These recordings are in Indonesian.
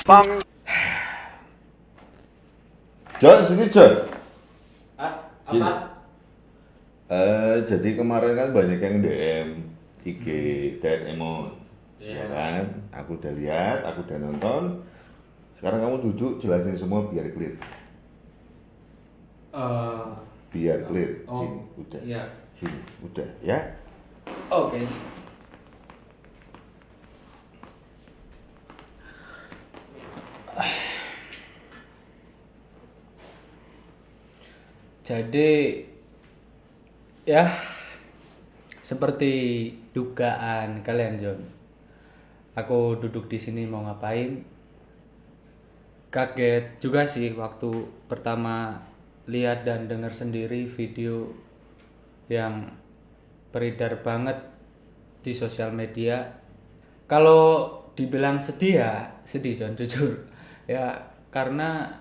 Pong. John, sini John. Apa? Jadi kemarin kan banyak yang DM IG Ted Emon, Iya. ya kan? Aku udah lihat, aku udah nonton. Sekarang kamu duduk jelasin semua biar clear, biar clear. Oh, Sini, udah. iya. Sini, udah, ya. Oke. Jadi ya seperti dugaan kalian, John. Aku duduk di sini mau ngapain? Kaget juga sih waktu pertama lihat dan dengar sendiri video yang beredar banget di sosial media. Kalau dibilang sedih ya sedih, John, jujur. Ya karena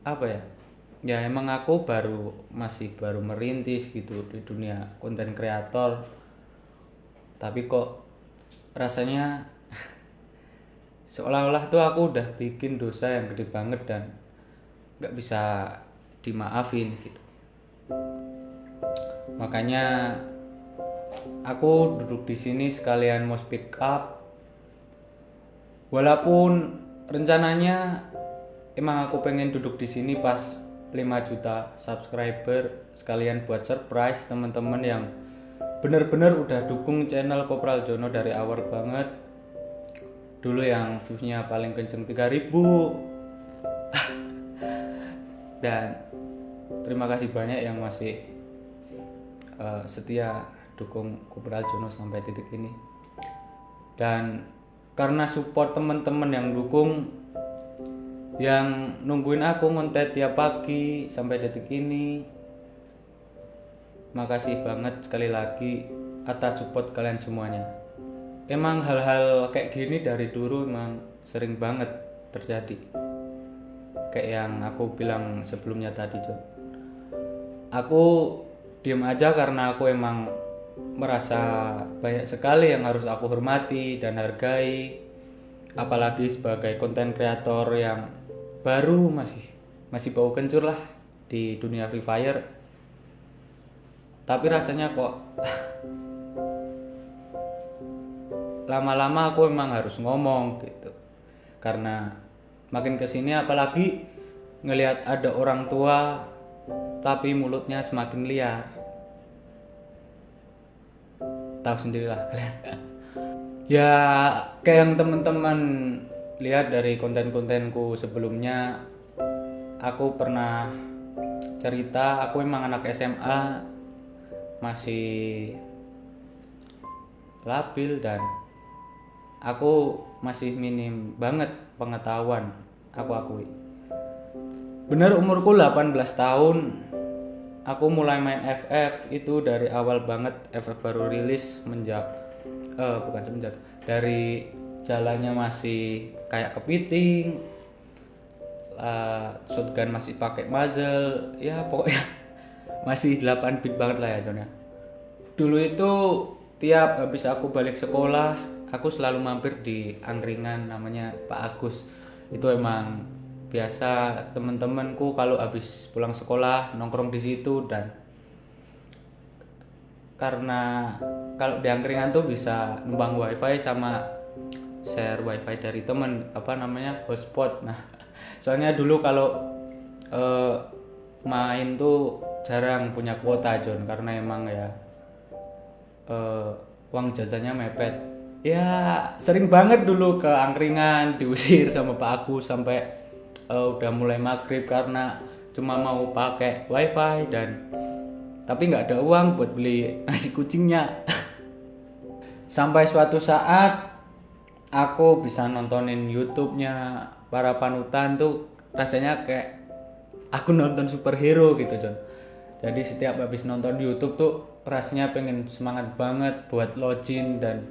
apa ya? Ya emang aku masih baru merintis gitu di dunia konten kreator. Tapi kok rasanya seolah-olah tuh aku udah bikin dosa yang gede banget dan nggak bisa dimaafin gitu. Makanya aku duduk di sini sekalian mau speak up. Walaupun rencananya emang aku pengen duduk di sini pas 5 juta subscriber sekalian buat surprise teman-teman yang bener-bener udah dukung channel Kopral Jono dari awal banget. Dulu yang views-nya paling kenceng 3000. Dan terima kasih banyak yang masih setia dukung Kopral Jono sampai titik ini. Dan karena support teman-teman yang dukung, yang nungguin aku ngonten tiap pagi sampai detik ini, makasih banget sekali lagi atas support kalian semuanya. Emang hal-hal kayak gini dari dulu emang sering banget terjadi. Kayak yang aku bilang sebelumnya tadi, John. Aku diem aja karena aku emang merasa banyak sekali yang harus aku hormati dan hargai. Apalagi sebagai konten kreator yang baru masih bau kencur lah di dunia Free Fire. Tapi rasanya kok lama-lama aku emang harus ngomong gitu. Karena makin kesini apalagi ngelihat ada orang tua tapi mulutnya semakin liar. Tahu sendirilah kalian. Ya kayak yang teman-teman lihat dari konten-kontenku sebelumnya, aku pernah cerita aku emang anak SMA, masih labil dan aku masih minim banget pengetahuan, aku akui. Bener umurku 18 tahun, aku mulai main FF itu dari awal banget. FF baru rilis dari jalannya masih kayak kepiting, shotgun masih pakai muzzle, ya pokoknya masih 8 bit banget lah ya, John ya. Dulu itu tiap habis aku balik sekolah, aku selalu mampir di angkringan namanya Pak Agus. Itu emang biasa temen-temenku kalau habis pulang sekolah nongkrong di situ. Dan karena kalau di angkringan tuh bisa numpang wifi sama share wifi dari temen, hotspot. Nah soalnya dulu kalau main tuh jarang punya kuota, John, karena emang ya uang jajannya mepet. Ya sering banget dulu ke angkringan diusir sama Pak Agus sampai udah mulai maghrib karena cuma mau pakai wifi tapi nggak ada uang buat beli nasi kucingnya. Sampai suatu saat aku bisa nontonin YouTube-nya para panutan tuh rasanya kayak aku nonton superhero gitu, John. Jadi setiap habis nonton YouTube tuh rasanya pengen semangat banget buat login. Dan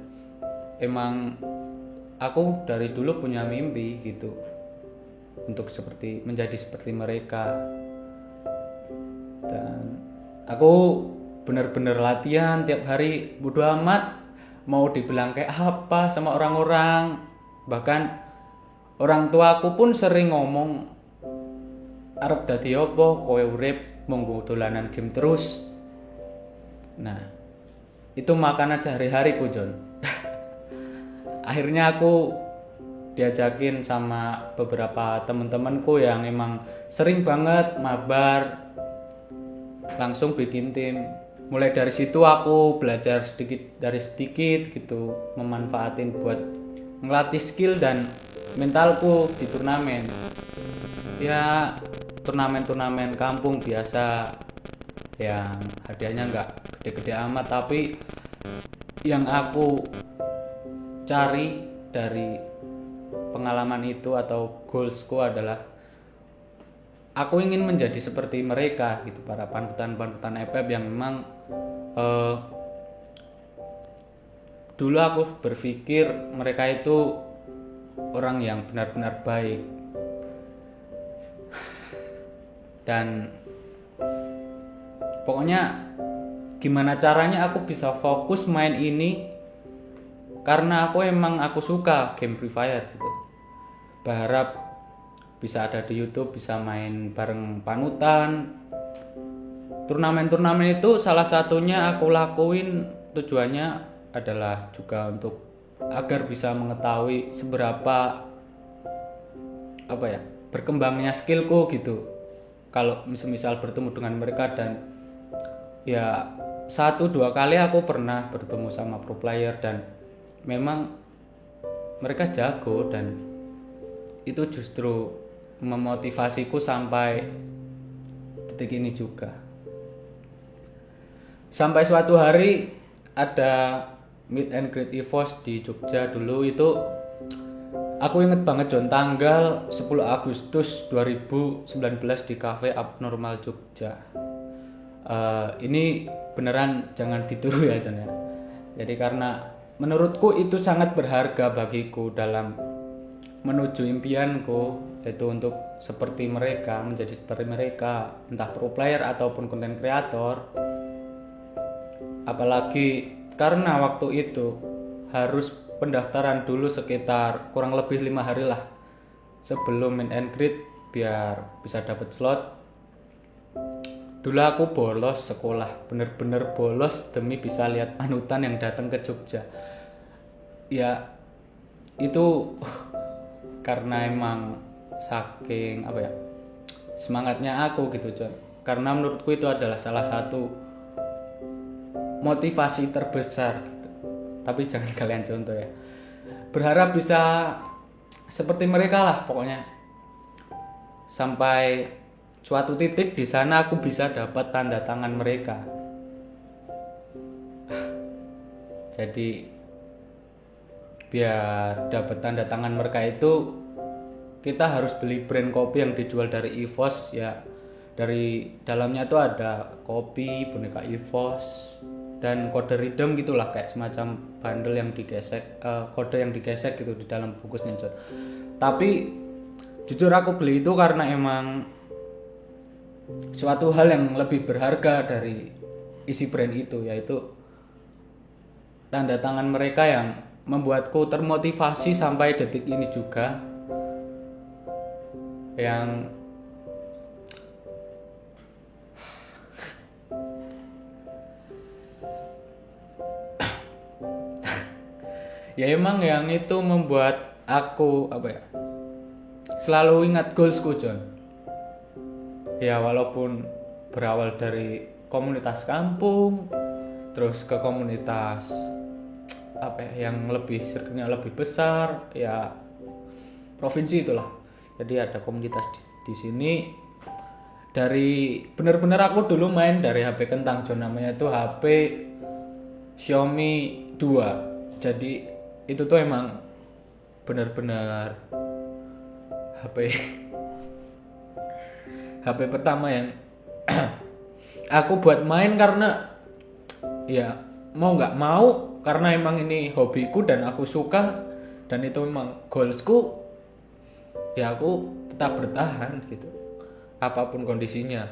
emang aku dari dulu punya mimpi gitu untuk menjadi seperti mereka. Dan aku bener-bener latihan tiap hari, bodo amat mau dibilang kayak apa sama orang-orang, Bahkan orang tuaku pun sering ngomong, arep dadi opo kowe urip mung dolanan game terus. Nah, itu makanan sehari-hariku, John. Akhirnya aku diajakin sama beberapa teman-temanku yang emang sering banget mabar, langsung bikin tim. Mulai dari situ aku belajar sedikit dari sedikit gitu, memanfaatin buat ngelatih skill dan mentalku di turnamen. Ya, turnamen-turnamen kampung biasa yang hadiahnya nggak gede-gede amat, tapi yang aku cari dari pengalaman itu atau goalsku adalah aku ingin menjadi seperti mereka gitu, para panutan-panutan FF yang memang dulu aku berpikir mereka itu orang yang benar-benar baik, dan pokoknya gimana caranya aku bisa fokus main ini karena aku suka game Free Fire gitu. Berharap bisa ada di YouTube, bisa main bareng panutan. Turnamen-turnamen itu salah satunya aku lakuin tujuannya adalah juga untuk agar bisa mengetahui seberapa berkembangnya skillku gitu. Kalau misal bertemu dengan mereka, dan ya 1-2 kali aku pernah bertemu sama pro player dan memang mereka jago, dan itu justru memotivasiku sampai detik ini juga. Sampai suatu hari ada meet and greet EVOS di Jogja dulu itu, aku inget banget John, tanggal 10 Agustus 2019 di Cafe Abnormal Jogja. Ini beneran jangan ditiru ya John ya. Jadi karena menurutku itu sangat berharga bagiku dalam menuju impianku, yaitu untuk seperti mereka, menjadi seperti mereka, entah pro player ataupun konten kreator. Apalagi karena waktu itu harus pendaftaran dulu sekitar kurang lebih 5 hari lah sebelum meet and greet biar bisa dapat slot. Dulu aku bolos sekolah, bener-bener bolos demi bisa lihat panutan yang datang ke Jogja. Ya itu karena emang saking semangatnya aku gitu John. Karena menurutku itu adalah salah satu motivasi terbesar gitu. Tapi jangan kalian contoh ya. Berharap bisa seperti mereka lah pokoknya. Sampai suatu titik di sana aku bisa dapat tanda tangan mereka. Jadi biar dapat tanda tangan mereka itu kita harus beli brand kopi yang dijual dari EVOS ya. Dari dalamnya tuh ada kopi, boneka EVOS, dan kode redeem gitulah, kayak semacam bundle yang digesek, kode yang digesek gitu di dalam bungkusnya John. Tapi jujur aku beli itu karena emang suatu hal yang lebih berharga dari isi brand itu, yaitu tanda tangan mereka yang membuatku termotivasi sampai detik ini juga. Yang ya emang yang itu membuat aku selalu ingat goalsku John. Ya walaupun berawal dari komunitas kampung, terus ke komunitas yang lebih circle-nya lebih besar, ya provinsi itulah. Jadi ada komunitas di sini. Dari benar-benar aku dulu main dari HP kentang John, namanya itu HP Xiaomi 2. Jadi itu tuh emang benar-benar HP pertama yang aku buat main, karena ya mau nggak mau, karena emang ini hobiku dan aku suka dan itu memang goalsku, ya aku tetap bertahan gitu apapun kondisinya.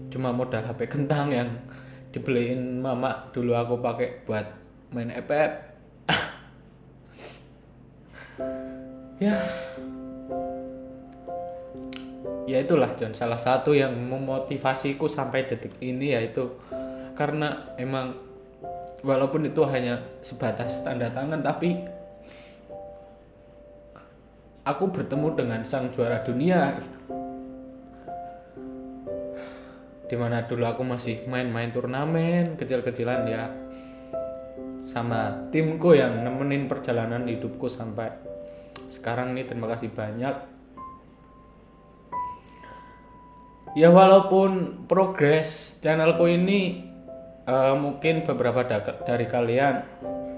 Cuma modal HP kentang yang dibeliin mama dulu aku pakai buat main FF. Ya, ya itulah John, salah satu yang memotivasiku sampai detik ini, yaitu karena emang walaupun itu hanya sebatas tanda tangan, tapi aku bertemu dengan sang juara dunia gitu. Dimana dulu aku masih main-main turnamen kecil-kecilan ya, sama timku yang nemenin perjalanan hidupku sampai sekarang nih. Terima kasih banyak. Ya walaupun progres channelku ini mungkin beberapa dari kalian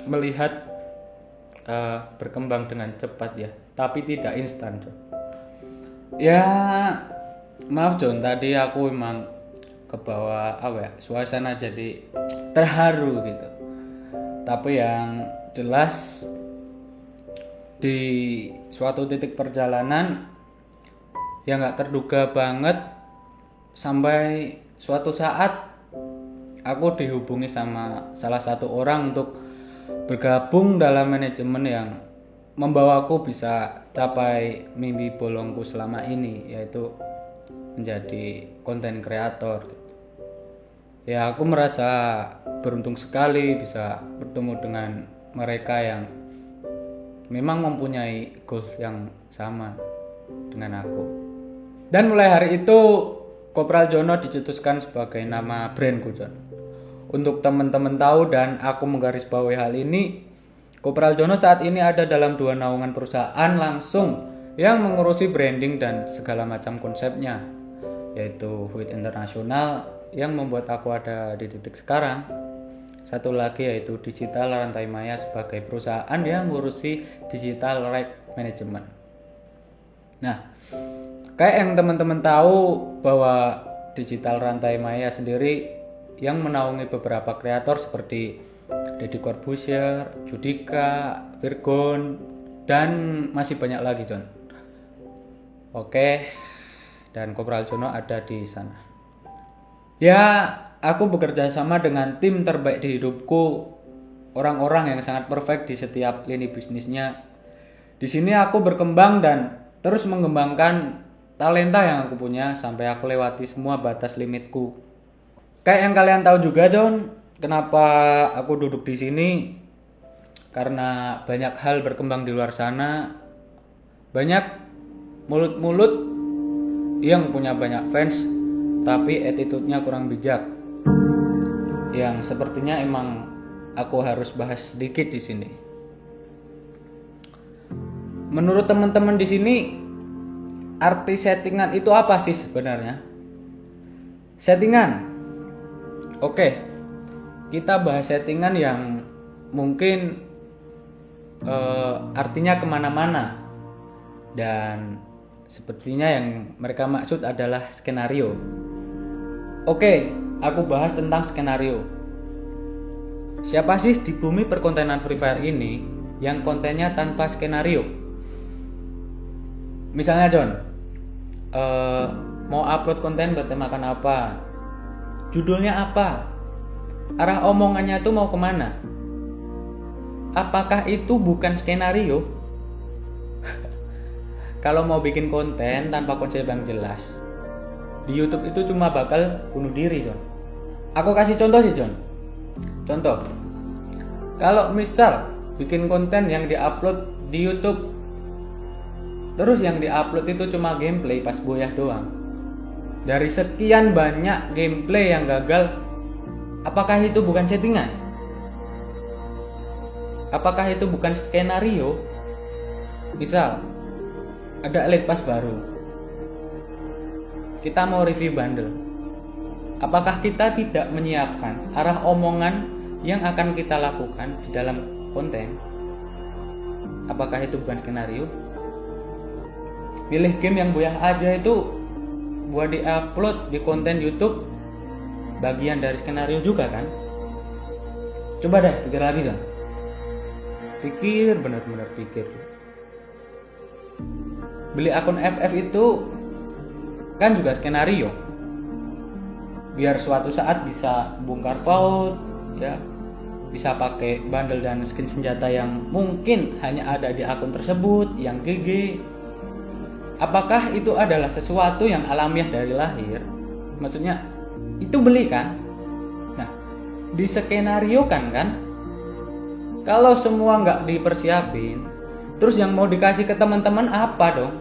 melihat berkembang dengan cepat ya, tapi tidak instan. Ya maaf John, tadi aku emang kebawa suasana jadi terharu gitu. Tapi yang jelas di suatu titik perjalanan yang gak terduga banget, sampai suatu saat aku dihubungi sama salah satu orang untuk bergabung dalam manajemen yang membawaku bisa capai mimpi bolongku selama ini, yaitu menjadi konten kreator. Ya aku merasa beruntung sekali bisa bertemu dengan mereka yang memang mempunyai goals yang sama dengan aku. Dan mulai hari itu Kopral Jono dicetuskan sebagai nama brandku John. Untuk teman-teman tahu dan aku menggarisbawahi hal ini, Kopral Jono saat ini ada dalam 2 naungan perusahaan langsung yang mengurusi branding dan segala macam konsepnya, yaitu Huit International yang membuat aku ada di titik sekarang. Satu lagi yaitu Digital Rantai Maya sebagai perusahaan yang mengurusi digital right management. Nah, kayak yang teman-teman tahu bahwa Digital Rantai Maya sendiri yang menaungi beberapa kreator seperti Deddy Corbuzier, Judika, Virgon, dan masih banyak lagi John. Oke, dan Kopral Jono ada di sana. Ya, aku bekerja sama dengan tim terbaik di hidupku, orang-orang yang sangat perfect di setiap lini bisnisnya. Di sini aku berkembang dan terus mengembangkan talenta yang aku punya sampai aku lewati semua batas limitku. Kayak yang kalian tahu juga John, kenapa aku duduk di sini? Karena banyak hal berkembang di luar sana. Banyak mulut-mulut yang punya banyak fans tapi attitude-nya kurang bijak. Yang sepertinya emang aku harus bahas sedikit di sini. Menurut teman-teman di sini, arti settingan itu apa sih sebenarnya? Settingan. Oke, kita bahas settingan yang mungkin artinya kemana-mana, dan sepertinya yang mereka maksud adalah skenario. Oke, aku bahas tentang skenario. Siapa sih di bumi perkontenan Free Fire ini yang kontennya tanpa skenario? Misalnya John, mau upload konten bertemakan apa? Judulnya apa? Arah omongannya tuh mau kemana? Apakah itu bukan skenario? Kalau mau bikin konten tanpa konsep yang jelas, di YouTube itu cuma bakal bunuh diri John. Aku kasih contoh sih John. Contoh, kalau misal bikin konten yang diupload di YouTube, terus yang diupload itu cuma gameplay pas boyah doang. Dari sekian banyak gameplay yang gagal, apakah itu bukan settingan? Apakah itu bukan skenario? Misal, ada Elite Pass baru, kita mau review bundle. Apakah kita tidak menyiapkan arah omongan yang akan kita lakukan di dalam konten? Apakah itu bukan skenario? Pilih game yang boyah aja itu buat di-upload di konten YouTube, bagian dari skenario juga kan? Coba deh pikir lagi John. Pikir, benar-benar pikir. Beli akun FF itu kan juga skenario, biar suatu saat bisa bongkar vault ya, bisa pakai bundle dan skin senjata yang mungkin hanya ada di akun tersebut, yang GG. Apakah itu adalah sesuatu yang alamiah dari lahir? Maksudnya itu beli kan? Nah, diskenariokan kan? Kalau semua nggak dipersiapin, terus yang mau dikasih ke teman-teman apa dong?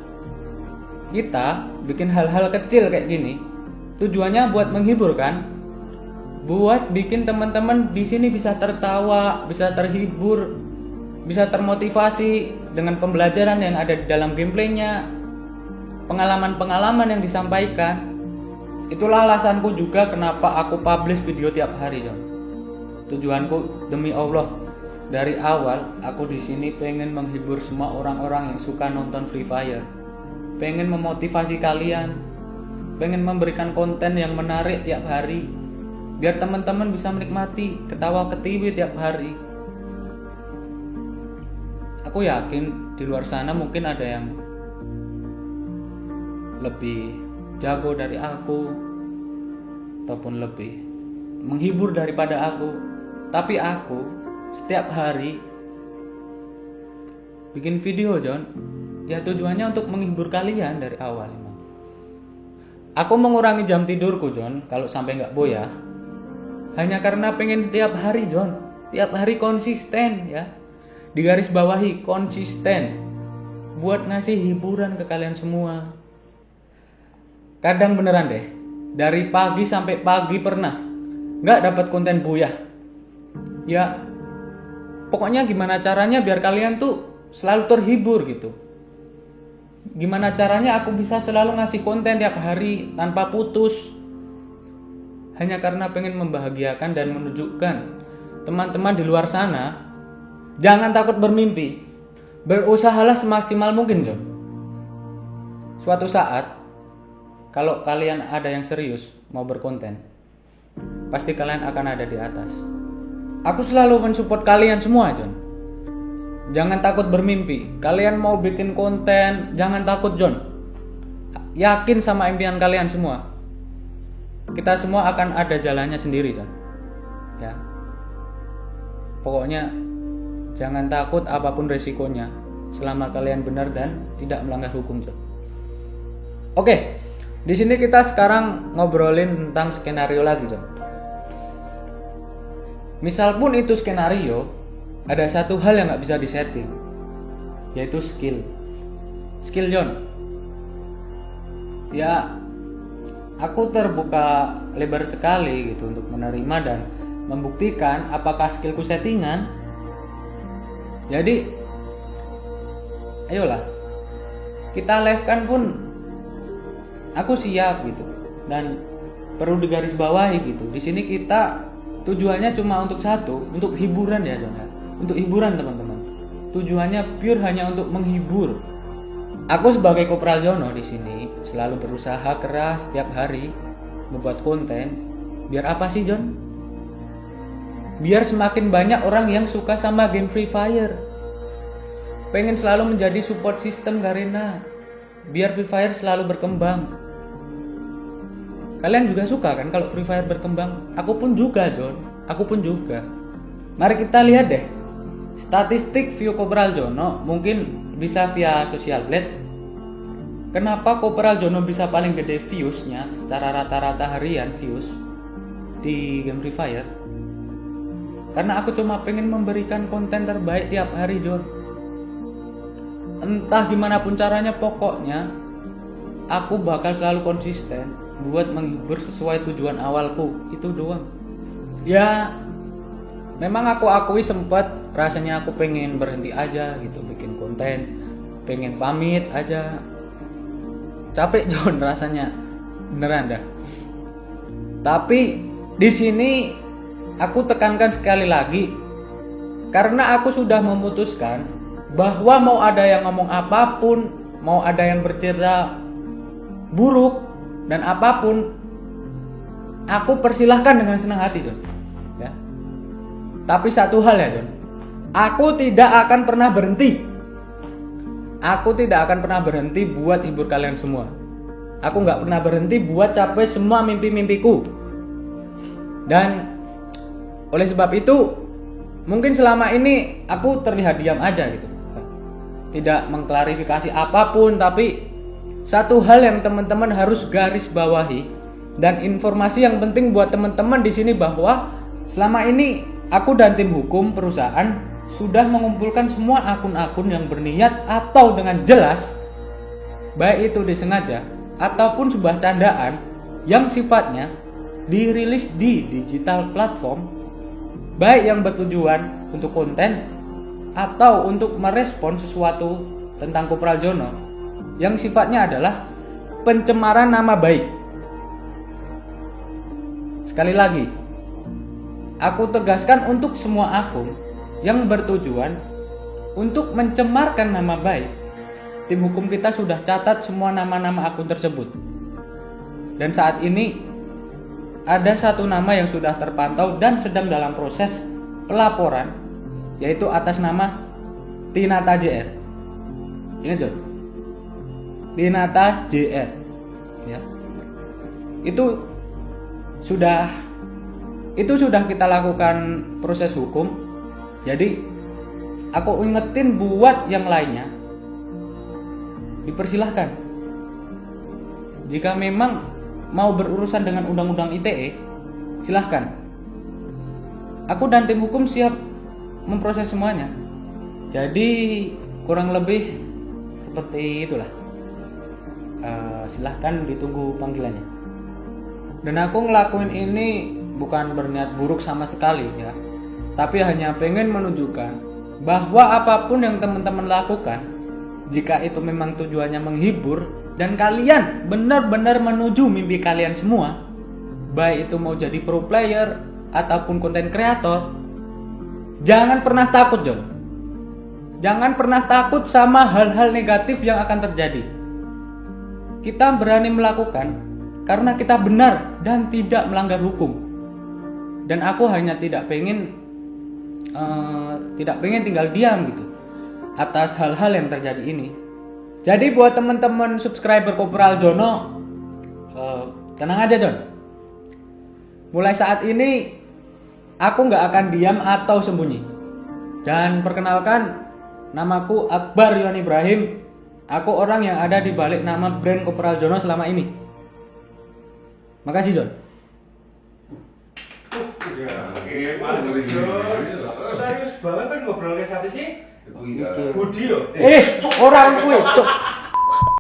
Kita bikin hal-hal kecil kayak gini, tujuannya buat menghibur kan? Buat bikin teman-teman di sini bisa tertawa, bisa terhibur, bisa termotivasi dengan pembelajaran yang ada di dalam gameplaynya, pengalaman-pengalaman yang disampaikan. Itulah alasanku juga kenapa aku publish video tiap hari, John. Tujuanku demi Allah, dari awal aku di sini pengen menghibur semua orang-orang yang suka nonton Free Fire, pengen memotivasi kalian, pengen memberikan konten yang menarik tiap hari, biar teman-teman bisa menikmati ketawa ketiwi tiap hari. Aku yakin di luar sana mungkin ada yang lebih jago dari aku ataupun lebih menghibur daripada aku, tapi aku setiap hari bikin video, John, ya tujuannya untuk menghibur kalian dari awal. Aku mengurangi jam tidurku, John, kalau sampai nggak boya, hanya karena pengen tiap hari, John, tiap hari konsisten, ya, digaris bawahi konsisten buat ngasih hiburan ke kalian semua. Kadang beneran deh, dari pagi sampai pagi pernah nggak dapat konten buyah. Ya, pokoknya gimana caranya biar kalian tuh selalu terhibur gitu. Gimana caranya aku bisa selalu ngasih konten tiap hari tanpa putus. Hanya karena pengen membahagiakan dan menunjukkan teman-teman di luar sana, jangan takut bermimpi. Berusahalah semaksimal mungkin, John. Suatu saat kalau kalian ada yang serius mau berkonten, pasti kalian akan ada di atas. Aku selalu mensupport kalian semua, John. Jangan takut bermimpi. Kalian mau bikin konten, jangan takut, John. Yakin sama impian kalian semua. Kita semua akan ada jalannya sendiri, John. Ya. Pokoknya jangan takut apapun resikonya, selama kalian benar dan tidak melanggar hukum, John. Oke. Di sini kita sekarang ngobrolin tentang skenario lagi, John. Misal pun itu skenario, ada satu hal yang nggak bisa disetting, yaitu skill. Skill, John. Ya, aku terbuka lebar sekali gitu untuk menerima dan membuktikan apakah skillku settingan. Jadi, ayolah, kita live kan pun aku siap gitu, dan perlu digarisbawahi gitu. Di sini kita tujuannya cuma untuk satu, untuk hiburan ya, John. Untuk hiburan, teman-teman. Tujuannya pure hanya untuk menghibur. Aku sebagai Kopral Jono di sini selalu berusaha keras setiap hari membuat konten. Biar apa sih, John? Biar semakin banyak orang yang suka sama game Free Fire. Pengen selalu menjadi support system Garena. Biar Free Fire selalu berkembang. Kalian juga suka kan kalau Free Fire berkembang? Aku pun juga, John. Aku pun juga. Mari kita lihat deh statistik view Kopral Jono, mungkin bisa via Social Blade. Kenapa Kopral Jono bisa paling gede viewsnya secara rata-rata harian views di game Free Fire? Karena aku cuma pengen memberikan konten terbaik tiap hari, John. Entah gimana pun caranya, pokoknya aku bakal selalu konsisten buat menghibur sesuai tujuan awalku, itu doang. Ya, memang aku akui sempat rasanya aku pengen berhenti aja gitu bikin konten, pengen pamit aja. Capek, John, rasanya beneran dah. Tapi di sini aku tekankan sekali lagi, karena aku sudah memutuskan bahwa mau ada yang ngomong apapun, mau ada yang bercerita buruk dan apapun, aku persilahkan dengan senang hati, John. Ya. Tapi satu hal ya, John, aku tidak akan pernah berhenti. Aku tidak akan pernah berhenti buat hibur kalian semua. Aku nggak pernah berhenti buat capai semua mimpi-mimpiku. Dan oleh sebab itu, mungkin selama ini aku terlihat diam aja gitu, tidak mengklarifikasi apapun, tapi satu hal yang teman-teman harus garis bawahi dan informasi yang penting buat teman-teman di sini bahwa selama ini aku dan tim hukum perusahaan sudah mengumpulkan semua akun-akun yang berniat atau dengan jelas, baik itu disengaja ataupun sebuah candaan yang sifatnya dirilis di digital platform, baik yang bertujuan untuk konten atau untuk merespon sesuatu tentang Kopral Jono yang sifatnya adalah pencemaran nama baik. Sekali lagi, aku tegaskan untuk semua akun yang bertujuan untuk mencemarkan nama baik. Tim hukum kita sudah catat semua nama-nama akun tersebut. Dan saat ini ada satu nama yang sudah terpantau dan sedang dalam proses pelaporan, yaitu atas nama Tinata JR. Ingat John? Tinata JR. Ya. Itu sudah kita lakukan proses hukum. Jadi aku ingetin buat yang lainnya, dipersilahkan. Jika memang mau berurusan dengan undang-undang ITE, silahkan. Aku dan tim hukum siap memproses semuanya. Jadi kurang lebih seperti itulah. Silahkan ditunggu panggilannya. Dan aku ngelakuin ini bukan berniat buruk sama sekali ya, tapi hanya pengen menunjukkan bahwa apapun yang teman-teman lakukan, jika itu memang tujuannya menghibur dan kalian benar-benar menuju mimpi kalian semua, baik itu mau jadi pro player ataupun konten kreator, jangan pernah takut John. Jangan pernah takut sama hal-hal negatif yang akan terjadi. Kita berani melakukan karena kita benar dan tidak melanggar hukum. Dan aku hanya tidak pengen tinggal diam gitu atas hal-hal yang terjadi ini. Jadi buat teman-teman subscriber Kopral Jono, tenang aja John. Mulai saat ini aku nggak akan diam atau sembunyi. Dan perkenalkan, namaku Akbar Yon Ibrahim. Aku orang yang ada di balik nama brand Kopral Jono selama ini. Makasih John. Serius banget kan ngobrol kayak siapa sih? Budi yo. Orang gue, cok.